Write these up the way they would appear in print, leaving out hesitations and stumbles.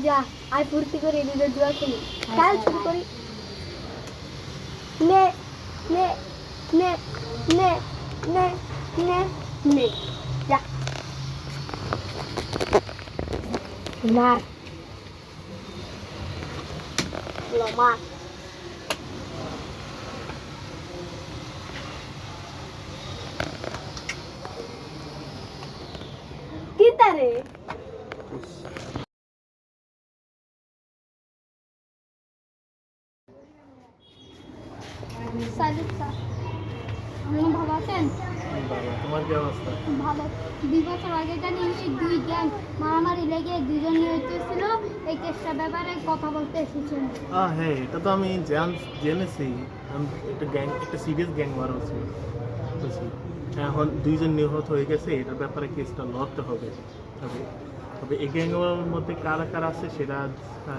যা আই ফুর্তি করে নিজের জুয়া খেলি কাল শুরু করি নে নে নে নে নে নে নে যা মার লমা কি তারে সালিক স্যার আপনি ভালো আছেন? তোমার কি অবস্থা? ভালো। 2 বছর আগে জানি দুই গ্যাং মারামারি লেগে দুজন নিহত ছিল, এই কেসটার ব্যাপারে কথা বলতে এসেছেন। হ্যাঁ, এটা তো আমি জেনেছি। একটা সিরিয়াস গ্যাং মার হয়েছিল। বুঝছি। এখন 2 জন নিহত হয়ে গেছে, এটার ব্যাপারে কেসটা লড়তে হবে। তবে এই গ্যাংয়ের মধ্যে কারা কারা আছে সেটা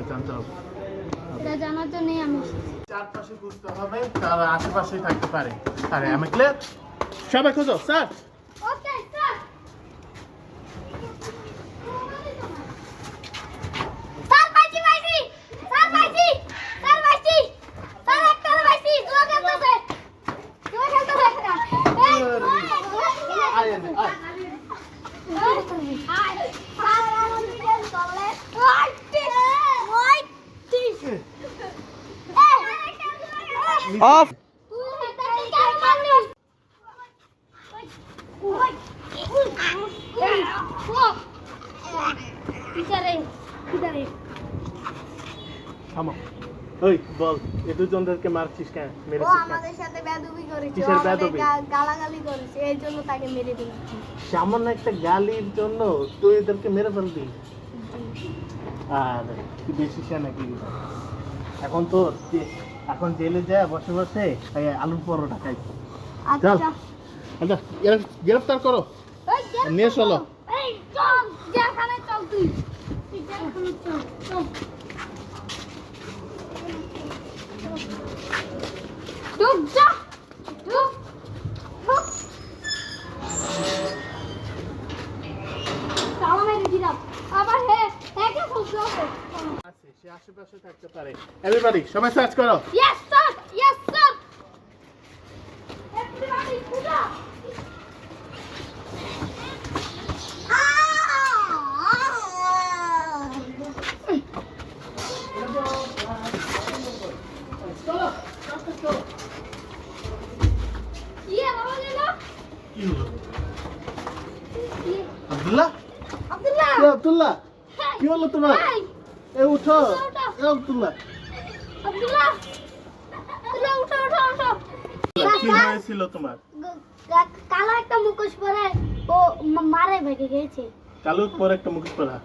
জানতে হবে। এটা জানার জন্যই আমি চারপাশে খুঁজতে হবে, তার আশেপাশেই থাকতে পারে। আরে আমি ক্লিয়ার, সবাই খোঁজো স্যার। Okay sir. স্যার পাইছি স্যার পাইছি স্যার একটা পাইছি জুয়া খেলতেছে এই আয় অফ থামো। ওই বল, এ দুজনদেরকে মারছিস কেন? ও মেরেছিস কেন? আমাদের সাথে বেয়াদবি করেছে, ও কিসের আমাদের বেয়াদবি? গালাগালি করেছে, এই জন্য তাকে মেরে দিলাম। সামান্য একটা গালির জন্য তুই এদেরকে মেরে ফেলবি? আর তুই বেশি সে নাকি? এখন তোর এখন জেলে যায় বসে বসে আলুর পরোটা খাই। আচ্ছা আচ্ছা, গ্রেফতার করো, এই যে নিয়ে চলো। এই চল যেখানে চল তুই যেখানে চল চল ঢুক যা ঢুক ঢুক তালা মেরে দিলাম আবার কে খুঁজতে হবে আছে, সে আশেপাশে থাকতে পারে। এভরিবডি সবাই সার্চ করো। ইয়েস স্যার এভরিবডি খুঁজা কি হলো? আব্দুল্লাহ, আব্দুল্লাহ আব্দুল্লাহ, কি হলো তোমার? এ উঠো, এ আব্দুল্লাহ। আব্দুল্লাহ উঠো কি হয়েছিল তোমার? কালো একটা মুখোশ পরে ও মারে ভেঙে গেছে। কালুর পর একটা মুখোশ পরা।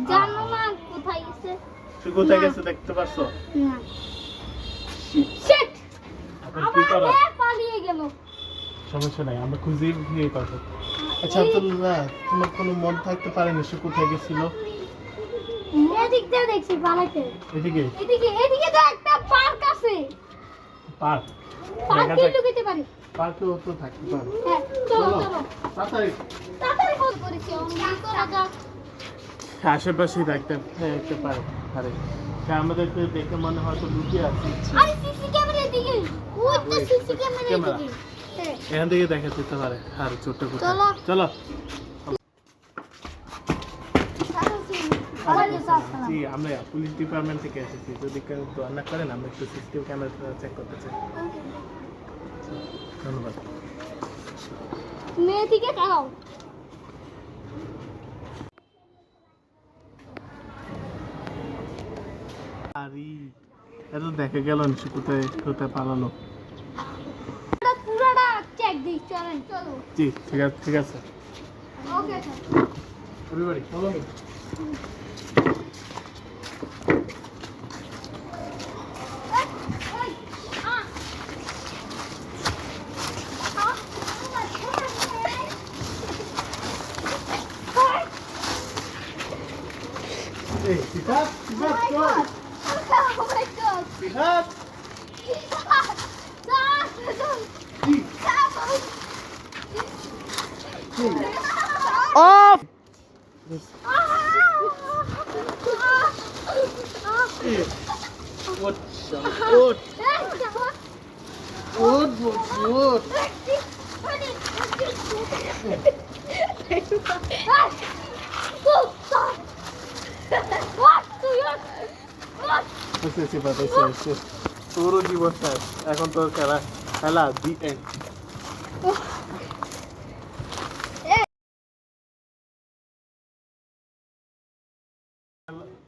জানো না কোথায় গেছে? সে কোথায় গেছে দেখতে পারছো? না শিট এখন কি করো? আবার পালিয়ে গেল। সমস্যা নাই, আমরা খুঁজে বিয়ে করবো। আচ্ছা আব্দুল্লাহ, তোমার কোনো মন থাকতে পারেনি সে কোথায় গেছিল? এদিক দিয়ে দেখছি পালাইতে। এদিকে এদিকে তো একটা পার্ক আছে। পার্ক, পার্কে লুকাতে পারি। পার্কেও তো থাকতে পারে। হ্যাঁ চলো তাড়াতাড়ি ফোন করেছি অন করা যাক। আশেপাশেই থাকতে পারে। আরে সে আমাদেরকে দেখে মনে হয়তো লুকিয়ে আছে। আরে সিসি ক্যামেরা দিকে ওই তো সিসি ক্যামেরা দিকে হ্যাঁ এখান থেকে দেখা যেতে পারে। আর ছোট্ট কোথায়? চলো। চলো। আসসালাম। জি, আমরা পুলিশ ডিপার্টমেন্ট থেকে এসেছি। যদি কেউ দোয়া না করেন আমরা একটু সিসিটিভি ক্যামেরা চেক করতে চাই। ধন্যবাদ। মেয়ে দিকে তাকাও। আরে এত দেখা গেল না সে কোথায় পালালো। এটা পুরোটা চেক দিই চলেন চলো। জি ঠিক আছে। Okay sir. Everybody follow me. Hey, Sihat, go. Oh my god. Sihat. Of Ah! বলছি ওঠ শালা, ওঠ ওঠ বলছি ওঠ। হয়েছে, বাতাইছে, হয়েছে। তোরও জীবন শেষ, এখন তোর খেলা খেলা দি এন্ড।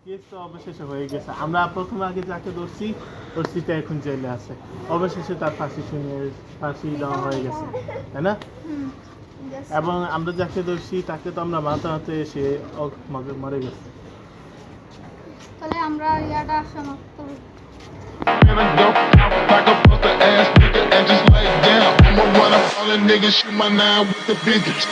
কেসটা অবশেষে হয়ে গেছে। আমরা প্রথমে আগে যাকে ধরছি ওর সিটে এখন জেলে আছে, অবশেষে তার ফাঁসি দেওয়া হয়ে গেছে, তাই না? এবং আমরা যাকে ধরছি তাকে তো আমরা মাথাতে এসে মরে গেছে। তাহলে আমরা ইয়াটা সমাপ্ত করি। And I go out like a buster ass nigga and just lay down. I'ma run up all the niggas, shoot my nine with the big G.